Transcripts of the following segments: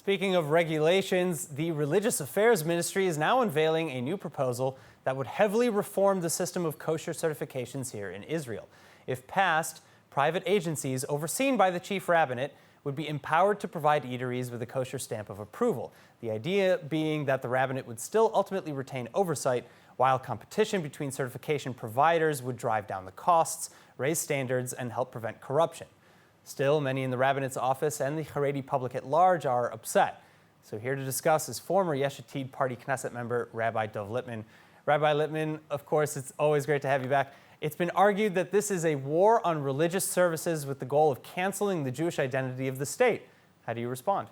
Speaking of regulations, the Religious Affairs Ministry is now unveiling a new proposal that would heavily reform the system of kosher certifications here in Israel. If passed, private agencies overseen by the chief rabbinate would be empowered to provide eateries with a kosher stamp of approval. The idea being that the rabbinate would still ultimately retain oversight, while competition between certification providers would drive down the costs, raise standards, and help prevent corruption. Still, many in the rabbinate's office and the Haredi public at large are upset. So here to discuss is former Yesh Atid party Knesset member Rabbi Dov Lipman. Rabbi Lipman, of course, it's always great to have you back. It's been argued that this is a war on religious services with the goal of canceling the Jewish identity of the state. How do you respond?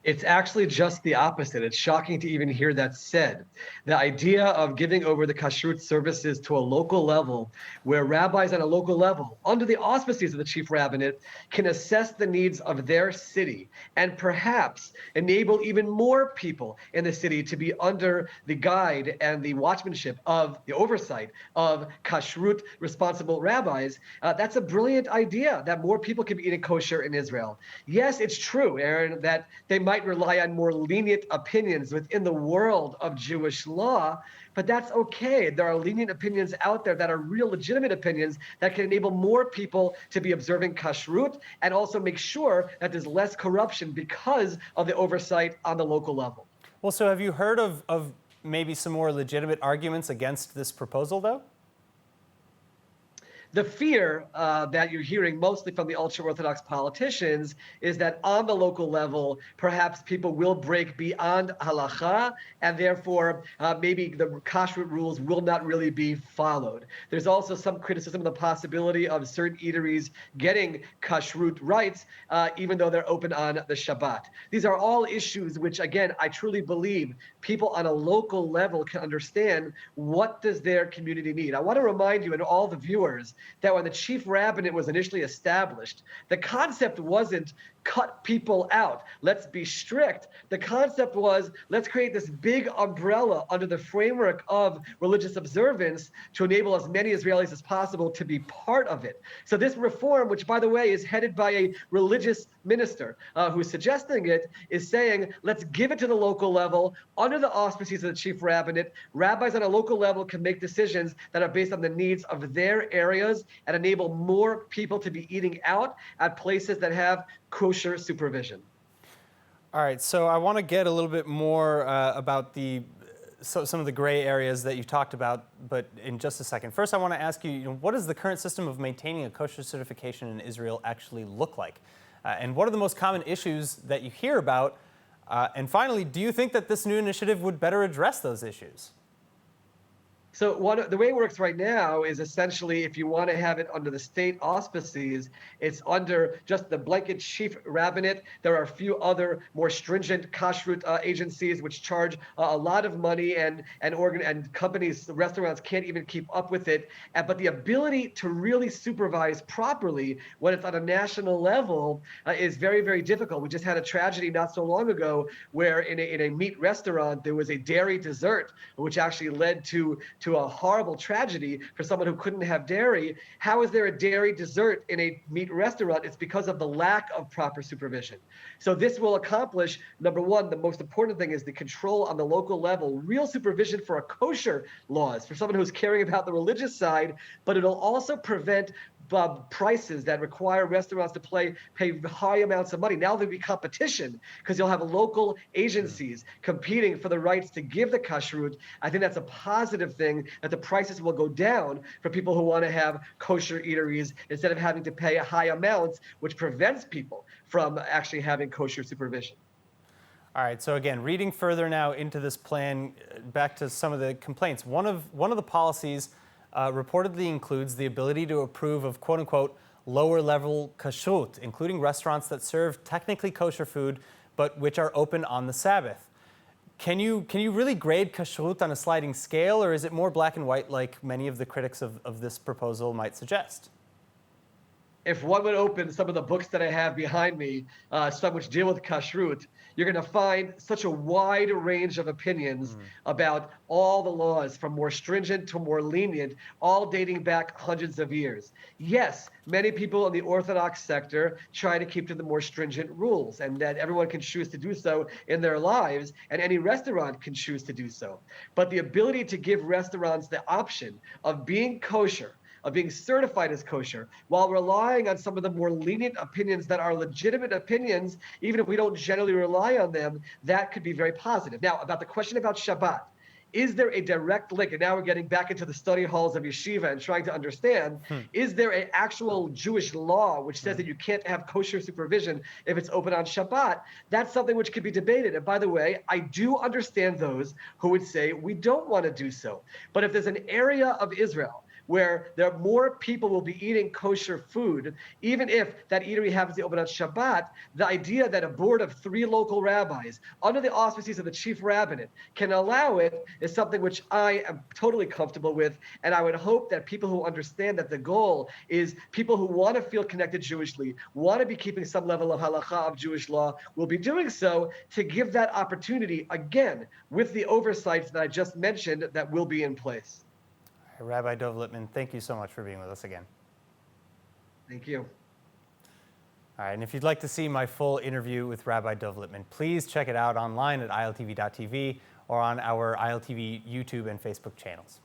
It's actually just the opposite. It's shocking to even hear that said. The idea of giving over the kashrut services to a local level, where rabbis at a local level, under the auspices of the chief rabbinate, can assess the needs of their city and perhaps enable even more people in the city to be under the guide and the watchmanship of the oversight of kashrut responsible rabbis. That's a brilliant idea, that more people can be eating kosher in Israel. Yes, it's true, Aaron, that they might rely on more lenient opinions within the world of Jewish law, but that's okay. There are lenient opinions out there that are real legitimate opinions that can enable more people to be observing kashrut and also make sure that there's less corruption because of the oversight on the local level. Well, so have you heard of maybe some more legitimate arguments against this proposal, though? The fear that you're hearing mostly from the ultra-Orthodox politicians is that on the local level, perhaps people will break beyond halacha, and therefore maybe the kashrut rules will not really be followed. There's also some criticism of the possibility of certain eateries getting kashrut rights, even though they're open on the Shabbat. These are all issues which, again, I truly believe people on a local level can understand what does their community need. I want to remind you and all the viewers that when the chief rabbinate was initially established, the concept wasn't cut people out, let's be strict. The concept was, let's create this big umbrella under the framework of religious observance to enable as many Israelis as possible to be part of it. So this reform, which by the way is headed by a religious minister who's suggesting it, is saying, let's give it to the local level under the auspices of the chief rabbinate. Rabbis on a local level can make decisions that are based on the needs of their areas and enable more people to be eating out at places that have kosher supervision. All right, so I want to get a little bit more about some of the gray areas that you talked about, but in just a second. First, I want to ask you, what does the current system of maintaining a kosher certification in Israel actually look like? And what are the most common issues that you hear about? And finally, do you think that this new initiative would better address those issues? So the way it works right now is essentially if you want to have it under the state auspices, it's under just the blanket chief rabbinate. There are a few other more stringent kashrut agencies which charge a lot of money, and companies, restaurants can't even keep up with it. But the ability to really supervise properly when it's on a national level is very, very difficult. We just had a tragedy not so long ago where in a meat restaurant there was a dairy dessert which actually led to a horrible tragedy for someone who couldn't have dairy. How is there a dairy dessert in a meat restaurant? It's because of the lack of proper supervision. So this will accomplish, number one, the most important thing is the control on the local level, real supervision for a kosher laws, for someone who's caring about the religious side, but it'll also prevent prices that require restaurants to pay high amounts of money. Now there'll be competition because you'll have local agencies competing for the rights to give the kashrut. I think that's a positive thing, that the prices will go down for people who want to have kosher eateries instead of having to pay high amounts, which prevents people from actually having kosher supervision. All right, so again, reading further now into this plan, back to some of the complaints. One of the policies reportedly includes the ability to approve of quote-unquote lower-level kashrut, including restaurants that serve technically kosher food, but which are open on the Sabbath. Can you really grade kashrut on a sliding scale, or is it more black and white like many of the critics of this proposal might suggest? if one would open some of the books that I have behind me, some which deal with kashrut, you're going to find such a wide range of opinions about all the laws, from more stringent to more lenient, all dating back hundreds of years. Yes, many people in the Orthodox sector try to keep to the more stringent rules, and that everyone can choose to do so in their lives, and any restaurant can choose to do so. But the ability to give restaurants the option of being kosher, of being certified as kosher, while relying on some of the more lenient opinions that are legitimate opinions, even if we don't generally rely on them, that could be very positive. Now, about the question about Shabbat, is there a direct link? And now we're getting back into the study halls of yeshiva and trying to understand, is there an actual Jewish law which says that you can't have kosher supervision if it's open on Shabbat? That's something which could be debated. And by the way, I do understand those who would say we don't want to do so. But if there's an area of Israel where there are more people will be eating kosher food, even if that eatery happens to open on Shabbat, the idea that a board of 3 local rabbis, under the auspices of the chief rabbinate, can allow it is something which I am totally comfortable with. And I would hope that people who understand that the goal is people who want to feel connected Jewishly, want to be keeping some level of halakha of Jewish law, will be doing so to give that opportunity, again, with the oversights that I just mentioned that will be in place. Rabbi Dov Lipman, thank you so much for being with us again. Thank you. All right, and if you'd like to see my full interview with Rabbi Dov Lipman, please check it out online at ILTV.tv or on our ILTV YouTube and Facebook channels.